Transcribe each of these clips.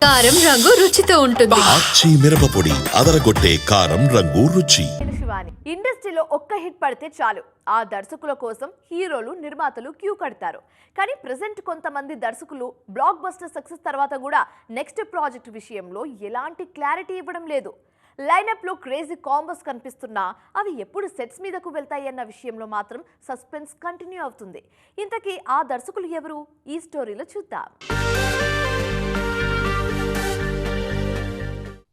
కారం రంగు రుచితో ఉంటుంది. ఆచి మిరపపొడి అదరగొట్టే కారం రంగు రుచి. శివాని ఇండస్ట్రీలో ఒక్క హిట్ పడితే చాలు ఆ దర్శకుల కోసం హీరోలు నిర్మాతలు క్యూ కడతారు. కానీ ప్రెసెంట్ కొంతమంది దర్శకులు బ్లాక్ బస్టర్ సక్సెస్ తర్వాత కూడా నెక్స్ట్ ప్రాజెక్ట్ విషయంలో ఎలాంటి క్లారిటీ ఇవ్వడం లేదు. లైనప్ లో క్రేజీ కాంబోస్ కనిపిస్తున్నా అవి ఎప్పుడు సెట్స్ మీదకు వెళ్తాయన్న విషయంలో మాత్రం సస్పెన్స్ కంటిన్యూ అవుతుంది. ఇంతకీ ఆ దర్శకులు ఎవరు? ఈ స్టోరీలో చూద్దాం.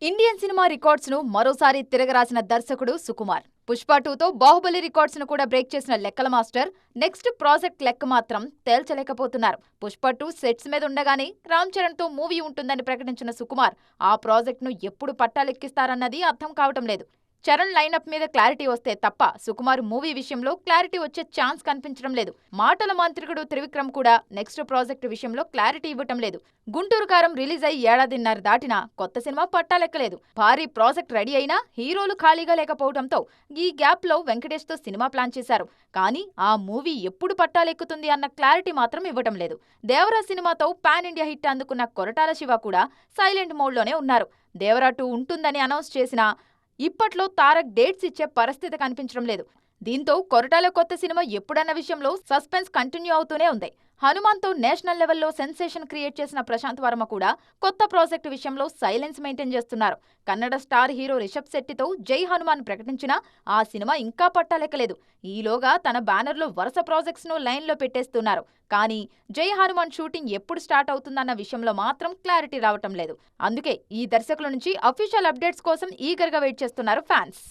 ఇండియన్ సినిమా రికార్డ్స్ ను మరోసారి తిరగరాసిన దర్శకుడు సుకుమార్. పుష్ప 2తో బాహుబలి రికార్డ్స్ ను కూడా బ్రేక్ చేసిన లెక్కల మాస్టర్ నెక్స్ట్ ప్రాజెక్ట్ లెక్క మాత్రం తేల్చలేకపోతున్నారు. పుష్ప 2 సెట్స్ మీద ఉండగానే రామ్ చరణ్ తో మూవీ ఉంటుందని ప్రకటించిన సుకుమార్ ఆ ప్రాజెక్ట్ ను ఎప్పుడు పట్టాలెక్కిస్తారన్నది అర్థం కావటం లేదు. చరణ్ లైనప్ మీద క్లారిటీ వస్తే తప్ప సుకుమార్ మూవీ విషయంలో క్లారిటీ వచ్చే ఛాన్స్ కనిపించడం లేదు. మాటల మాంత్రికుడు త్రివిక్రమ్ కూడా నెక్స్ట్ ప్రాజెక్టు విషయంలో క్లారిటీ ఇవ్వటం లేదు. గుంటూరు కారం రిలీజ్ అయ్యి ఏడాదిన్నర దాటినా కొత్త సినిమా పట్టాలెక్కలేదు. భారీ ప్రాజెక్ట్ రెడీ అయినా హీరోలు ఖాళీగా లేకపోవడంతో ఈ గ్యాప్ లో వెంకటేష్ తో సినిమా ప్లాన్ చేశారు. కానీ ఆ మూవీ ఎప్పుడు పట్టాలెక్కుతుంది అన్న క్లారిటీ మాత్రం ఇవ్వటం లేదు. దేవరా సినిమాతో పాన్ ఇండియా హిట్ అందుకున్న కొరటాల శివ కూడా సైలెంట్ మోడ్లోనే ఉన్నారు. దేవరా 2 ఉంటుందని అనౌన్స్ చేసినా ఇప్పట్లో తారక్ డేట్స్ ఇచ్చే పరిస్థితి కనిపించడం లేదు. దీంతో కొరటాల కొత్త సినిమా ఎప్పుడన్న విషయంలో సస్పెన్స్ కంటిన్యూ అవుతూనే ఉంది. హనుమాన్తో నేషనల్ లెవెల్లో సెన్సేషన్ క్రియేట్ చేసిన ప్రశాంత్ వర్మ కూడా కొత్త ప్రాజెక్టు విషయంలో సైలెన్స్ మెయింటైన్ చేస్తున్నారు. కన్నడ స్టార్ హీరో రిషబ్ శెట్టితో జై హనుమాన్ ప్రకటించినా ఆ సినిమా ఇంకా పట్టాలెక్కలేదు. ఈలోగా తన బ్యానర్లో వరుస ప్రాజెక్ట్స్ ను లైన్లో పెట్టేస్తున్నారు. కానీ జై హనుమాన్ షూటింగ్ ఎప్పుడు స్టార్ట్ అవుతుందన్న విషయంలో మాత్రం క్లారిటీ రావటం లేదు. అందుకే ఈ దర్శకుల నుంచి అఫీషియల్ అప్డేట్స్ కోసం ఈగర్గా వెయిట్ చేస్తున్నారు ఫ్యాన్స్.